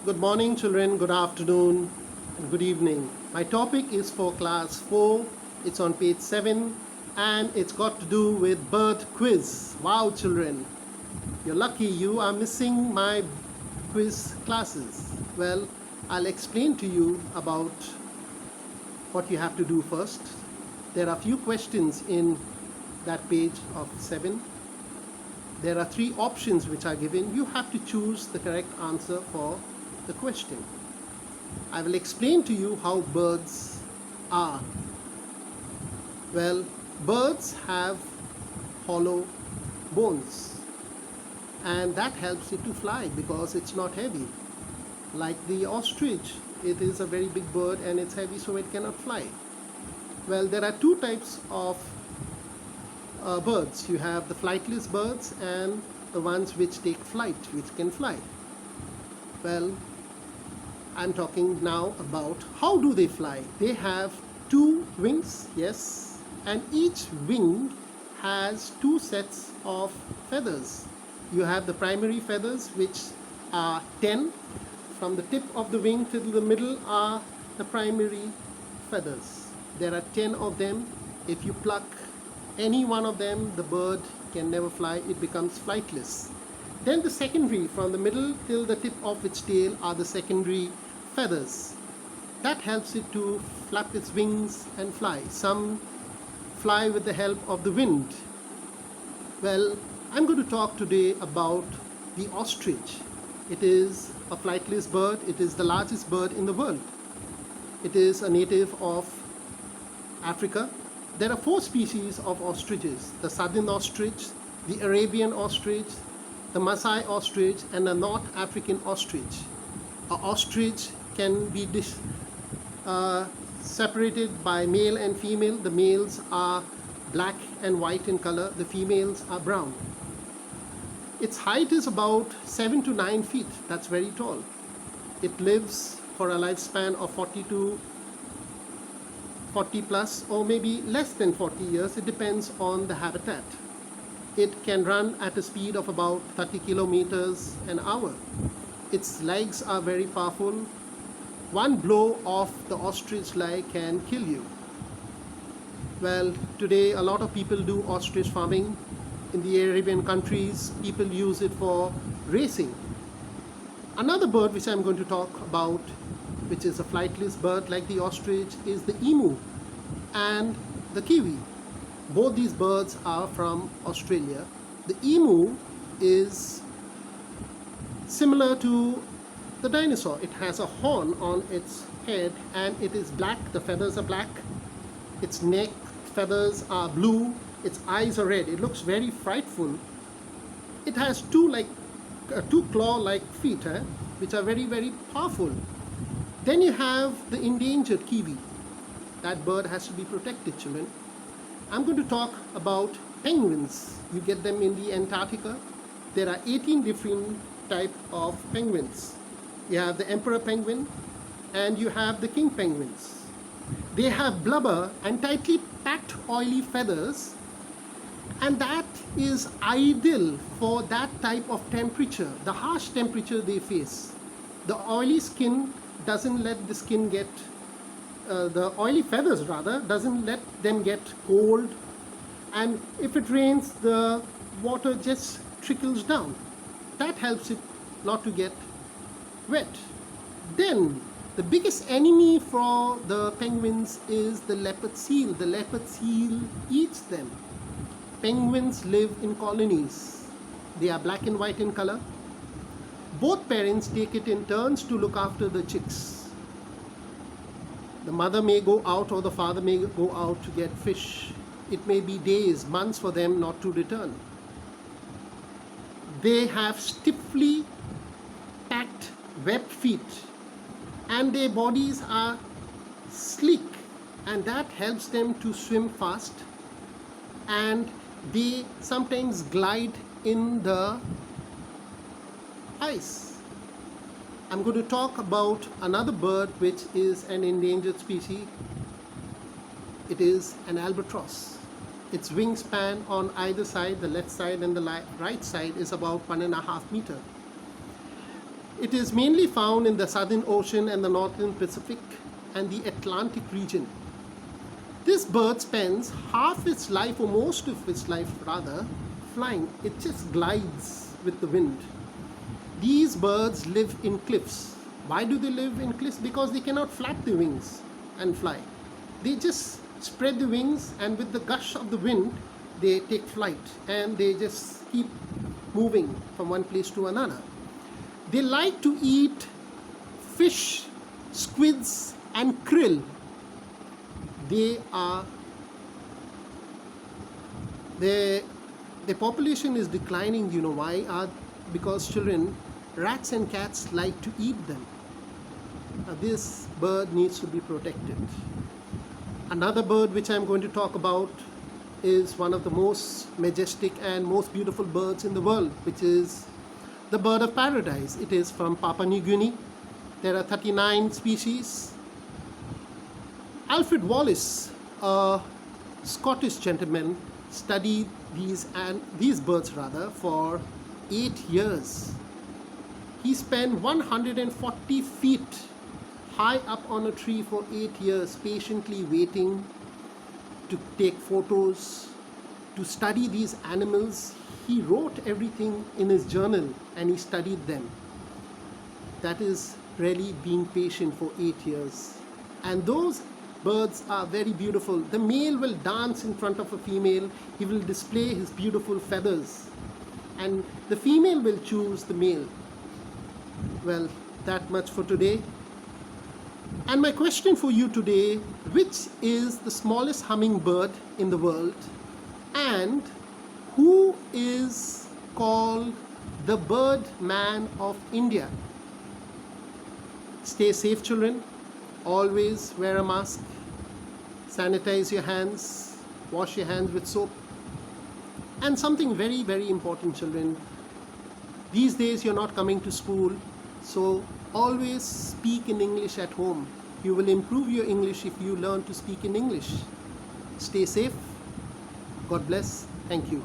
Good morning, children, good afternoon, and good evening. My topic is for class 4. It's on page 7 and it's got to do with bird quiz. Wow, children, you're lucky you are missing my quiz classes. Well, I'll explain to you about what you have to do first. There are few questions in that page of 7. There are 3 options which are given. You have to choose the correct answer for the question. I will explain to you how birds are. Well, birds have hollow bones, and that helps it to fly because it's not heavy. Like the ostrich, it is a very big bird and it's heavy, so it cannot fly. Well, there are 2 types of birds. You have the flightless birds and the ones which take flight, which can fly. Well, I'm talking now about how do they fly. They have 2 wings, yes, and each wing has 2 sets of feathers. You have the primary feathers, which are 10. From the tip of the wing to the middle are the primary feathers. There are 10 of them. If you pluck any one of them, the bird can never fly. It becomes flightless. Then the secondary, from the middle till the tip of its tail, are the secondary feathers. That helps it to flap its wings and fly. Some fly with the help of the wind. Well, I'm going to talk today about the ostrich. It is a flightless bird. It is the largest bird in the world. It is a native of Africa. There are 4 species of ostriches: the southern ostrich, the Arabian ostrich, the Maasai ostrich, and the North African ostrich. An ostrich can be separated by male and female. The males are black and white in color. The females are brown. Its height is about 7 to 9 feet. That's very tall. It lives for a lifespan of 40 plus, or maybe less than 40 years. It depends on the habitat. It can run at a speed of about 30 kilometers an hour. Its legs are very powerful. One blow of the ostrich leg can kill you. Well, today a lot of people do ostrich farming. In the Arabian countries, people use it for racing. Another bird which I'm going to talk about, which is a flightless bird like the ostrich, is the emu and the kiwi. Both these birds are from Australia. The emu is similar to the dinosaur. It has a horn on its head and it is black. The feathers are black. Its neck feathers are blue. Its eyes are red. It looks very frightful. It has 2 claw-like feet, which are very, very powerful. Then you have the endangered kiwi. That bird has to be protected, children. I'm going to talk about penguins. You get them in the Antarctica. There are 18 different types of penguins. You have the emperor penguin and you have the king penguins. They have blubber and tightly packed oily feathers, and that is ideal for that type of temperature, the harsh temperature they face. The oily skin doesn't let the skin get, the oily feathers rather, doesn't let them get cold, and if it rains, the water just trickles down. That helps it not to get wet. Then the biggest enemy for the penguins is the leopard seal. The leopard seal eats them. Penguins live in colonies. They are black and white in color. Both parents take it in turns to look after the chicks. The mother may go out or the father may go out to get fish. It may be days, months for them not to return. They have stiffly packed webbed feet and their bodies are sleek, and that helps them to swim fast, and they sometimes glide in the ice. I'm going to talk about another bird which is an endangered species. It is an albatross. Its wingspan on either side, the left side and the right side, is about 1.5 meters. It is mainly found in the Southern Ocean and the Northern Pacific and the Atlantic region. This bird spends half its life, or most of its life rather, flying. It just glides with the wind. These birds live in cliffs. Why do they live in cliffs? Because they cannot flap their wings and fly. They just spread the wings, and with the gush of the wind, they take flight, and they just keep moving from one place to another. They like to eat fish, squids, and krill. The population is declining. You know why? Because children, rats and cats like to eat them. This bird needs to be protected. Another bird which I'm going to talk about is one of the most majestic and most beautiful birds in the world, which is the bird of paradise. It is from Papua New Guinea. There are 39 species. Alfred Wallace, a Scottish gentleman, studied these birds for 8 years. He spent 140 feet high up on a tree for 8 years, patiently waiting to take photos, to study these animals. He wrote everything in his journal and he studied them. That is really being patient for 8 years. And those birds are very beautiful. The male will dance in front of a female. He will display his beautiful feathers, and the female will choose the male. Well, that much for today. And my question for you today: which is the smallest hummingbird in the world, and who is called the bird man of India? Stay safe, children. Always wear a mask. Sanitize your hands. Wash your hands with soap. And something very, very important, children. These days you're not coming to school, so always speak in English at home. You will improve your English if you learn to speak in English. Stay safe. God bless. Thank you.